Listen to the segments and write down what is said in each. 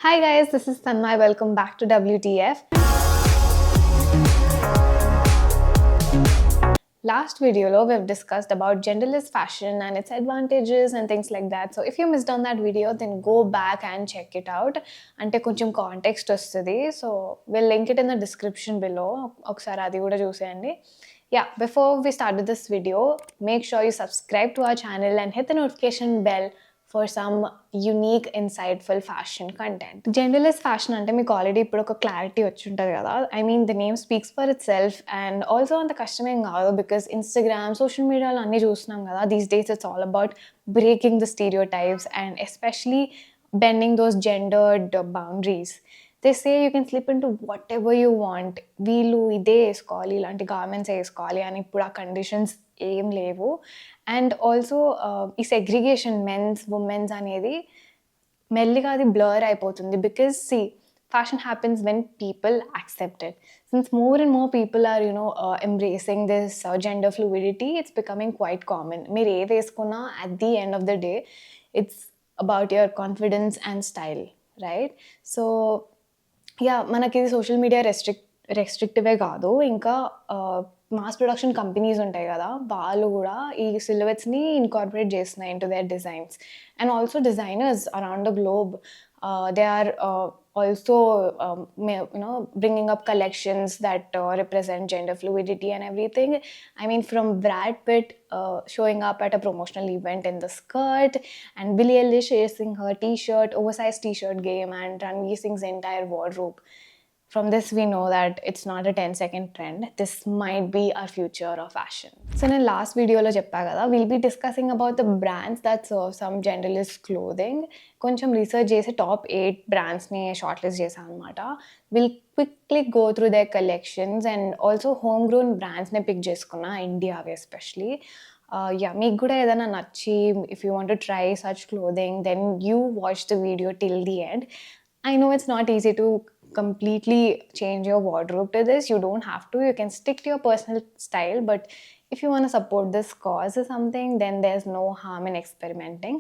Hi guys, this is Tanmay. Welcome back to WTF. Last video we've discussed about genderless fashion and its advantages and things like that. So if you missed on that video, then go back and check it out. Ante koncham context vastadi. So we'll link it in the description below. Okkasari adi kuda chuseyandi. Yeah, before we start with this video, make sure you subscribe to our channel and hit the notification bell for some unique, insightful fashion content. Genderless fashion అంటే మీకు already ఇప్పుడు ఒక clarity వచ్చి ఉంటుంది కదా. I mean the name speaks for it self and also అంత కష్టమేం కాదు బికాస్ ఇన్స్టాగ్రామ్ సోషల్ మీడియాలో అన్నీ చూస్తున్నాం కదా. These days it's all about breaking the stereotypes and especially bending those gendered boundaries. They say you can slip in to whatever you want. వీళ్ళు ఇదే వేసుకోవాలి, ఇలాంటి గార్మెంట్స్ వేసుకోవాలి అని ఇప్పుడు ఆ కండిషన్స్ ఏం లేవు. అండ్ ఆల్సో ఈ సెగ్రిగేషన్ మెన్స్ ఉమెన్స్ అనేది మెల్లిగా అది బ్లర్ అయిపోతుంది because C fashion happens when people accept it. Since more and more people are embracing this gender fluidity, it's becoming quite common. మీరు ఏది వేసుకున్నా at the end of the day it's about your confidence and style, right? So yeah, మనకి ఇది social media రెస్ట్రిక్టివే కాదు, ఇంకా mass production companies ఉంటాయి కదా, వాళ్ళు కూడా ఈ సిల్హువెట్స్ని ఇన్కార్పొరేట్ చేస్తున్నాయి into their designs. And also designers around the globe they are also bringing up collections that represent gender fluidity and everything. I mean, from Brad Pitt showing up at a promotional event in the skirt, and Billie Eilish chasing her t-shirt, oversized t-shirt game, and Ranveer Singh's entire wardrobe. From this we know that it's not a 10-second trend. This might be our future of fashion. So in the last video lo cheppa kada, we'll be discussing about the brands that serve some genderless clothing. Koncham research chesi top 8 brands ni shortlist chesam anamata. We'll quickly go through their collections and also homegrown brands ne pick cheskunna, India especially. Yeah, meeku kuda edana nachi, if you want to try such clothing, then you watch the video till the end. I know it's not easy to completely change your wardrobe to this. You don't have to. You can stick to your personal style, but if you want to support this cause or something, then there's no harm in experimenting.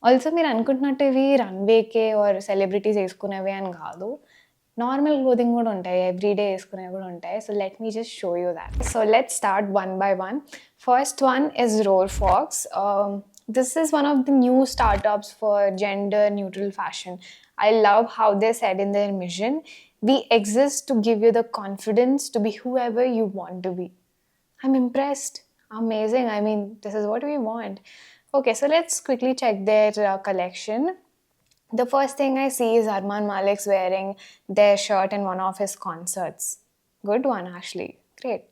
Also, మీరు అనుకుంటున్నట్టువి రన్వేకే are celebrities వేసుకునేవి అని కాదు, normal clothing కూడా ఉంటాయి, everyday వేసుకునేవి కూడా ఉంటాయి. So let me just show you that. So let's start one by one. First one is Roar Fox. This is one of the new startups for gender neutral fashion. I love how they said in their mission, we exist to give you the confidence to be whoever you want to be. I'm impressed. Amazing. I mean, this is what we want. Okay, so let's quickly check their collection. The first thing I see is Arman Malik's wearing their shirt in one of his concerts. Good one, Ashley. Great.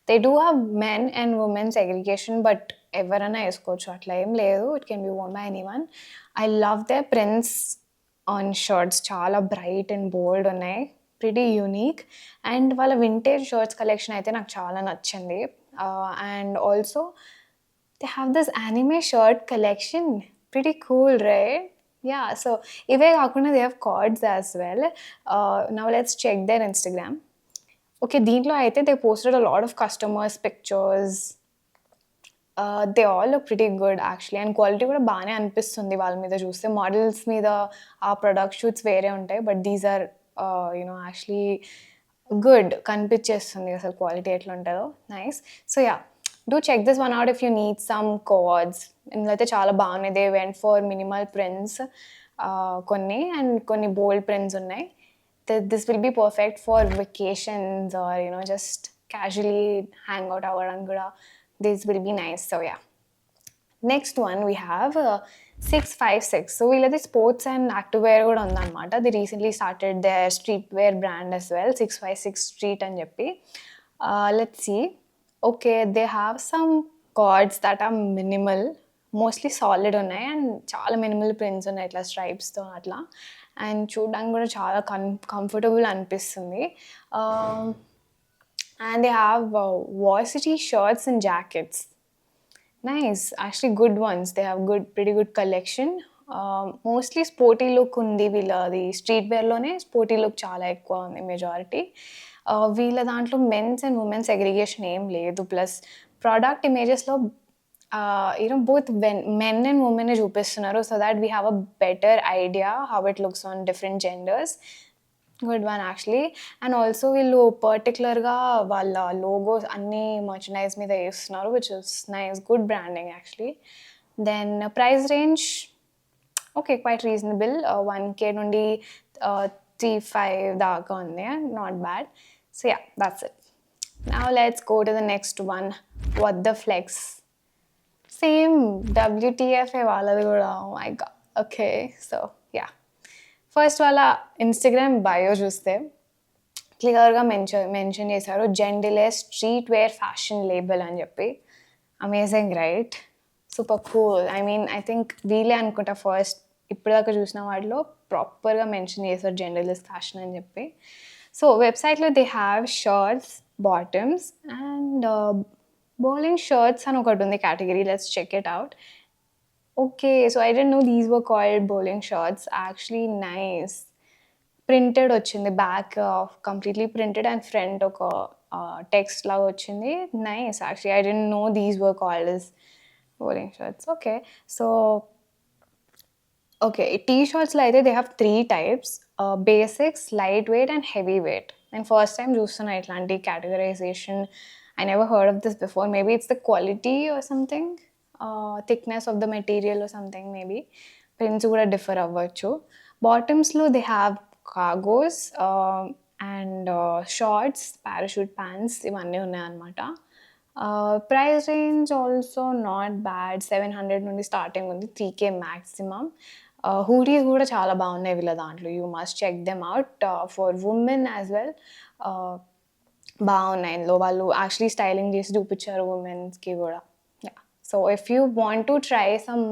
They do have men and women segregation, but ఎవరైనా వేసుకోవచ్చు, అట్లా ఏం లేదు. It can be worn by anyone. I love they prints on shirts, చాలా bright and bold ఉన్నాయి, pretty unique. And వాళ్ళ vintage shirts collection అయితే నాకు చాలా నచ్చింది. And also they have this anime shirt collection, pretty cool, right? Yeah, so ఇవే కాకుండా they have cards as well. Now let's check their Instagram. Okay, దీంట్లో అయితే they posted a lot of customers pictures. They all look pretty good actually, and quality కూడా బాగానే అనిపిస్తుంది వాళ్ళ మీద చూస్తే. మోడల్స్ మీద ఆ ప్రొడక్ట్ షూట్స్ వేరే ఉంటాయి, but these are actually good, కనిపించేస్తుంది అసలు క్వాలిటీ ఎట్లా ఉంటుందో. Nice. So yeah, do check this one out if you need some co-ords. ఇందులో అయితే చాలా బాగున్నాయి. దే వెంట్ ఫర్ మినిమల్ ప్రింట్స్ కొన్ని, అండ్ కొన్ని బోల్డ్ ప్రింట్స్ ఉన్నాయి. This will be perfect for vacations or just casually hang out అవ్వడం కూడా. This will be nice. So yeah, next one we have 656. So వీళ్ళది స్పోర్ట్స్ అండ్ యాక్టివేర్ కూడా ఉందన్నమాట. They recently started their streetwear brand as well, 656 Street అని చెప్పి. Let's see. Okay, they have some cords that are minimal, mostly solid ఉన్నాయి, and చాలా minimal prints ఉన్నాయి ఇట్లా స్ట్రైప్స్తో అట్లా. అండ్ చూడడానికి కూడా చాలా కంఫర్టబుల్ అనిపిస్తుంది. And they have varsity shirts and jackets. Nice, actually good ones. They have pretty good collection. Mostly sporty look ఉంది వీళ్ళది. స్ట్రీట్ వేర్లోనే స్పోర్టీ లుక్ చాలా ఎక్కువ ఉంది మెజారిటీ. వీళ్ళ దాంట్లో మెన్స్ అండ్ ఉమెన్స్ సెగ్రిగేషన్ ఏం లేదు. ప్లస్ ప్రోడక్ట్ ఇమేజెస్లో both men and women చూపిస్తున్నారు, so that we have a better idea how it looks on different genders. Good one actually. And also వీళ్ళు పర్టికులర్గా వాళ్ళ లోగోస్ అన్ని మర్చండైజ్ మీద వేస్తున్నారు, which is nice, good branding actually. Then price range, okay, quite reasonable. 1K నుండి 3-5 దాకా ఉంది, not bad. So yeah, that's it. Now let's go to the next one. What the flex? Same WTF వాళ్ళది కూడా. Oh my god. Okay, so yeah. First వాళ్ళ Instagram bio చూస్తే క్లియర్గా mention చేశారు genderless street wear fashion label అని చెప్పి. Amazing right, super cool. I mean I think వీలే అనుకుంటా ఫస్ట్ ఇప్పటిదాకా చూసిన వాటిలో ప్రాపర్గా మెన్షన్ చేశారు జెండర్లెస్ ఫ్యాషన్ అని చెప్పి. సో వెబ్సైట్లో they have shirts, bottoms and bowling shirts అని ఒకటి ఉంది category. Let's check it out. Okay, so I didn't know these were called bowling shorts. Actually nice. Printed వచ్చింది, back completely printed and front ఒక text లాగా వచ్చింది. Nice actually. I didn't know these were called as bowling shorts. Okay, so okay, టీ-షర్ట్స్లో అయితే they have 3 types, basics, light weight and heavy weight. నేను first time చూస్తున్నా ఇట్లాంటి categorization. I never heard of this before. Maybe it's the quality or something, thickness of the material or something, maybe prints కూడా differ అవ్వచ్చు. బాటమ్స్లో they have cargos and shorts, parachute pants, ఇవన్నీ ఉన్నాయన్నమాట. Price range also not bad. 700 నుండి starting ఉంది, 3K maximum. Hoodies కూడా చాలా బాగున్నాయి వీళ్ళ దాంట్లో. You must check them out. For women as well బాగున్నాయి. ఇందులో వాళ్ళు యాక్చువల్లీ స్టైలింగ్ చేసి చూపించారు ఉమెన్స్కి కూడా. So if you want to try some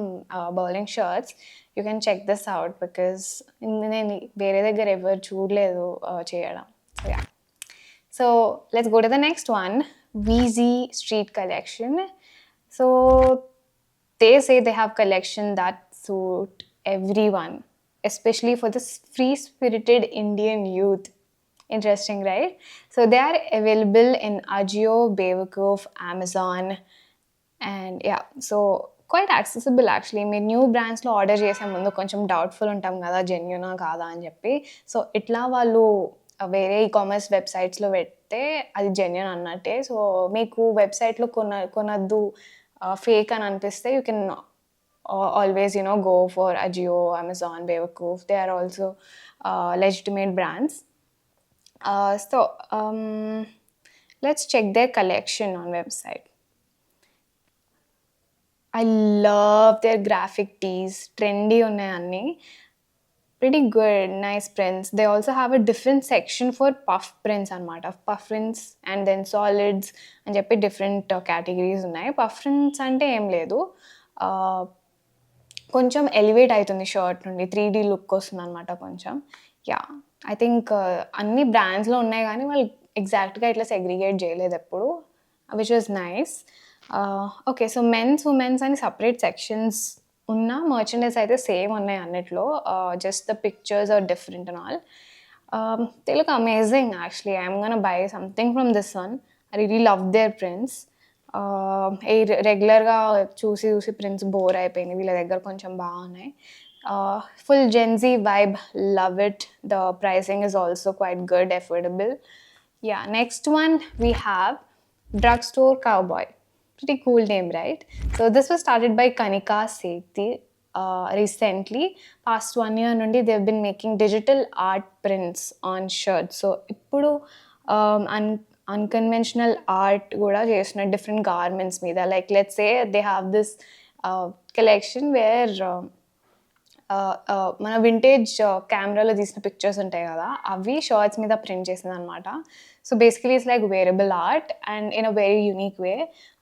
bowling shirts, you can check this out because నేను వేరే దగ్గర ఎవరు చూడలేదు చేయడం. So yeah. So let's go to the next one, Wez Street collection. So they say they have collection that suit everyone, especially for the free-spirited Indian youth. Interesting, right? So they are available in Adage, Bewakoof, Amazon. And yeah, so quite accessible actually. మీరు new బ్రాండ్స్లో order చేసే ముందు కొంచెం doubtful ఉంటాం కదా, జెన్యూనా కాదా అని చెప్పి. సో ఇట్లా వాళ్ళు వేరే ఈకామర్స్ వెబ్సైట్స్లో పెడితే అది జెన్యూన్ అన్నట్టే. సో మీకు వెబ్సైట్లో కొనద్దు, ఫేక్ అని అనిపిస్తే you can always go for Adage, Amazon, Bewakoof. They are also legitimate brands. So let's check their collection on website. I love their graphic tees. Trendy ఉన్నాయి అన్నీ. Pretty good, nice prints. They also have a different section for puff prints అన్నమాట. Puff prints and then solids అని చెప్పి different categories ఉన్నాయి. puff prints అంటే ఏం లేదు, కొంచెం ఎలివేట్ అవుతుంది షర్ట్ నుండి, 3D లుక్ వస్తుంది అనమాట కొంచెం. యా, ఐ థింక్ అన్ని బ్రాండ్స్లో ఉన్నాయి కానీ వాళ్ళు ఎగ్జాక్ట్గా ఇట్లా సెగ్రిగేట్ చేయలేదు ఎప్పుడు, which was nice. Okay, so men's, women's అని సపరేట్ సెక్షన్స్ ఉన్న మర్చెండైజ్ అయితే సేమ్ ఉన్నాయి అన్నిట్లో, just the pictures are different and all. They look amazing actually. I'm gonna buy something from this one. I really love their prints. రెగ్యులర్గా చూసి చూసి prints bore అయిపోయింది, వీళ్ళ దగ్గర కొంచెం బాగున్నాయి. Full Gen Z vibe, love it. The pricing is also quite good, affordable. Yeah, next one we have Drugstore Cowboy. Pretty cool name, right? So this was started by Kanika Sethi recently. Past 1 year nundi they've been making digital art prints on shirts. So ippudu unconventional art kuda chesina different garments meeda. Like let's say they have this collection where మన vintage కెమెరాలో తీసిన pictures ఉంటాయి కదా, అవి shirts మీద print చేసింది అనమాట. So basically it's like wearable art and in a very unique way.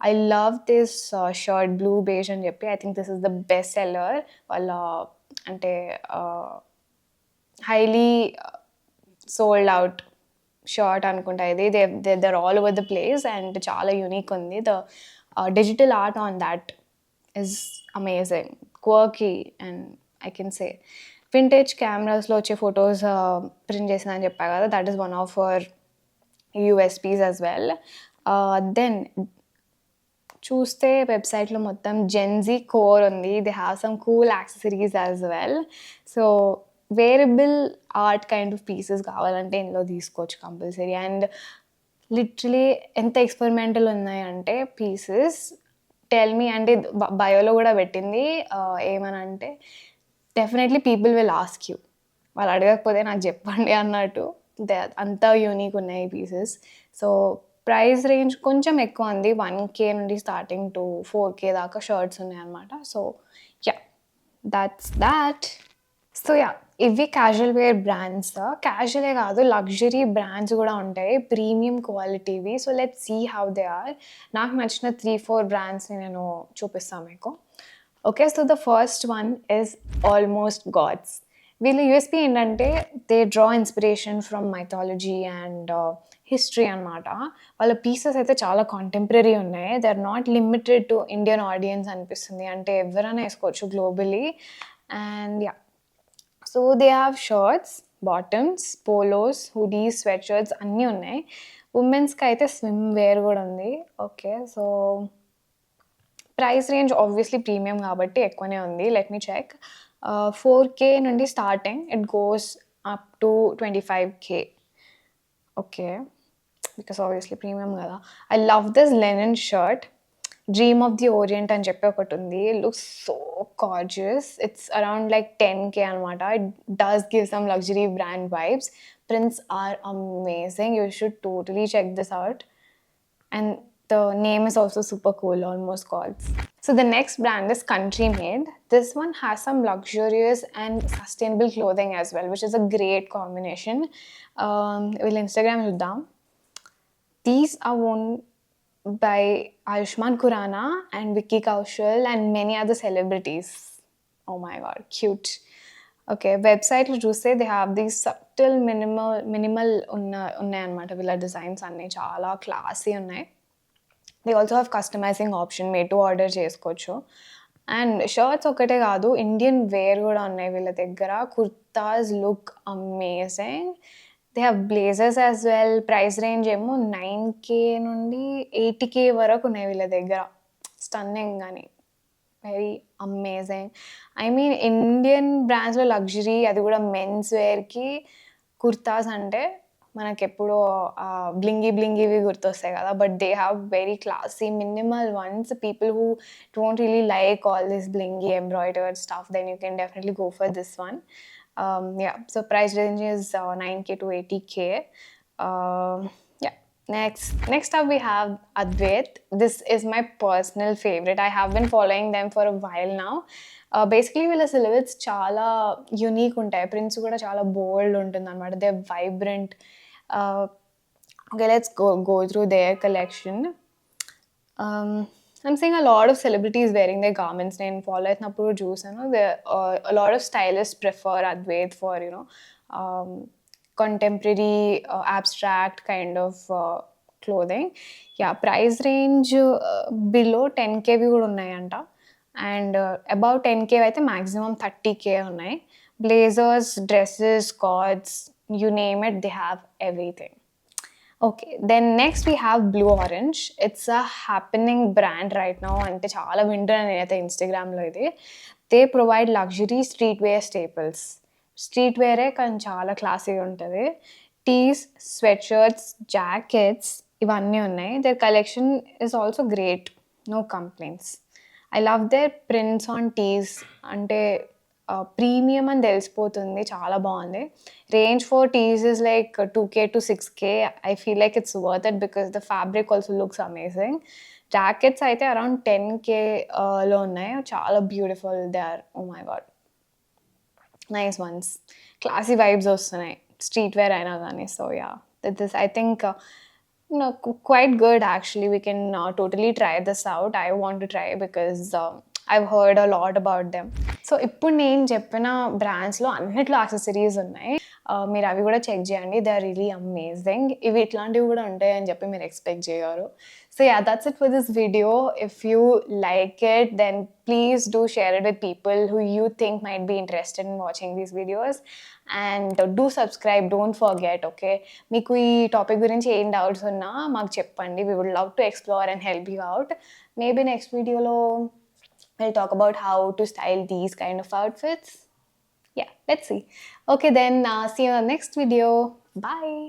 I love this shirt, blue beige అని చెప్పి. I think this is the best seller. వాళ్ళ అంటే హైలీ సోల్డ్ అవుట్ షర్ట్ అనుకుంటా ఇది. There all over the place and చాలా unique ఉంది. The digital art on that is amazing, quirky and I can say. Vintage cameras lo వచ్చే photos print చేసిందని చెప్పా కదా, that is one of our USPs as well. Then చూస్తే వెబ్‌సైట్‌లో మొత్తం Gen Z core ఉంది. They have some cool accessories as well. So, wearable art kind of pieces కావాలంటే ఇందులో తీసుకోవచ్చు కంపల్సరీ. అండ్ లిటరలీ ఎంత ఎక్స్‌పెరిమెంటల్ ఉన్నాయంటే పీసెస్ టెల్ మీ అంటే బయోలో గూడా పెట్టింది. ఏమనంటే definitely people will ask you. వాళ్ళు అడగకపోతే నాకు జెప్పండి అన్నట్టు. అంత యూనిక్ ఉన్నాయి ఈ పీసెస్. సో, ప్రైస్ రేంజ్ కొంచెం ఎక్కువ ఉంది. 1,000 నుండి స్టార్టింగ్ టు 4,000 దాకా షర్ట్స్ ఉన్నాయన్నమాట. So, yeah! That's that. So, yeah! ఇవి క్యాజువల్ వేర్ బ్రాండ్స్. క్యాజువలే కాదు లగ్జరీ బ్రాండ్స్ గూడా ఉంటాయి. ప్రీమియం క్వాలిటీవి. So, let's see how they are. నాకు నచ్చిన 3, 4 బ్రాండ్స్‌ని నేను చూపిస్తా మీకు. Okay. So, the first one is almost gods. వీళ్ళ యూఎస్‌పీ ఏంటంటే they draw inspiration from mythology and history అనమాట. వాళ్ళ పీసెస్ అయితే చాలా కాంటెంపరరీ ఉన్నాయి. They are not limited to Indian audience అనిపిస్తుంది. అంటే ఎవరైనా ఏసుకోవచ్చు globally. And yeah! So, they have shirts, bottoms, polos, hoodies, sweatshirts అన్నీ ఉన్నాయి. వుమెన్స్‌కైతే స్విమ్ వేర్ గూడా ఉంది. Okay. So, price range obviously premium కాబట్టి ఎక్కువనే ఉంది. Let me check. 4,000 నుండి starting. It goes up to 25,000. Okay. Because obviously premium గదా! I love this linen shirt. Dream of the Orient అని చెప్పి ఒకటుంది. Looks so gorgeous. It's around like 10,000 అనమాట. It does give some luxury brand vibes. Prints are amazing. You should totally check this out. And the name is also super cool, almost gods. So the next brand is Country Made. This one has some luxurious and sustainable clothing as well, which is a great combination. We'll Instagram చూద్దాం. These are worn by Ayushmann Khurrana and Vicky Kaushal and many other celebrities. Oh my god, cute. Okay. వెబ్‌సైట్‌లో చూస్తే they have these subtle minimal ఉన్నాయన్నమాట. వీళ్ళ designs అన్నీ చాలా classy ఉన్నాయి. They also have customizing option. Made to order చేసుకోవచ్చు. And shirts ఒక్కటే కాదు ఇండియన్ వేర్ గూడా ఉన్నాయి వీళ్ళ దగ్గర. Kurtas look amazing. They have blazers as well. Price range ఏమో 9,000 నుండి 80,000 వరకు ఉన్నాయి వీళ్ళ దగ్గర. స్టన్నింగ్ గాని. Very amazing. I mean Indian బ్రాండ్స్‌లో లగ్జరీ అది కూడా మెన్స్ వేర్‌కి కుర్తాస్ అంటే మనకెప్పుడో బ్లింగీ బ్లింగీవి గుర్తొస్తాయి కదా! But they have very classy minimal ones. People who don't really like all this blingy embroidered stuff then you can definitely go for this one. Yeah, so price range is 9,000 to 80,000. Yeah. Next up we have Advait. This is my personal favorite. I have been following them for a while now. Basically వీళ్ళ syllabus చాలా unique ఉంటాయి. Prints కూడా చాలా bold ఉంటుందన్నమాట. They are vibrant. Okay, let's go through their collection. I'm seeing a lot of celebrities wearing their garments. నేను follow అయినప్పుడు చూసాను. A lot of stylists prefer Advait for, contemporary, abstract kind of clothing. Yeah, price range below 10,000 కూడా ఉన్నాయంట. And above 10,000 అయితే maximum 30,000 ఉన్నాయి. Blazers, dresses, skirts, you name it, they have everything. Okay. Then next we have Blue Orange. It's a happening brand right now. అంటే చాలా వింటున్నాను నేనైతే ఇన్‌స్టాగ్రామ్‌లో ఇది. They provide luxury street wear staples. Street wear కానీ చాలా క్లాసీగా ఉంటది. టీస్, స్వెట్ షర్ట్స్, జాకెట్స్ ఇవన్నీ ఉన్నాయి. Their collection is also great. No complaints. I love their prints on tees. అంటే ప్రీమియం అని తెలిసిపోతుంది. చాలా బాగుంది. Range for tees is like 2,000 to 6,000. I feel like it's worth it because the fabric also looks amazing. Jackets అయితే around 10,000లో ఉన్నాయి. చాలా beautiful they are. Oh my god, nice ones. Classy vibes వస్తున్నాయి street wear అయినా కానీ. So yeah, this I think quite good actually. We can totally try this out. I want to try because I've heard a lot about them. So ఇప్పుడు నేను చెప్పిన బ్రాండ్స్లో అన్నిట్లో accessories ఉన్నాయి. మీరు అవి కూడా చెక్ చేయండి. They are really amazing. ఇవి ఇట్లాంటివి కూడా ఉంటాయని చెప్పి మీరు ఎక్స్పెక్ట్ చేయరు. So yeah, that's it for this video. If you like it, then please do share it with people who you think might be interested in watching these videos. And do subscribe, don't forget, okay? మీకు ఈ topic గురించి ఏం doubts ఉన్నా మాకు చెప్పండి. We would love to explore and help you out. Maybe next videoలో we'll talk about how to style these kind of outfits. Yeah, let's see. Okay, then see you in the next video. Bye.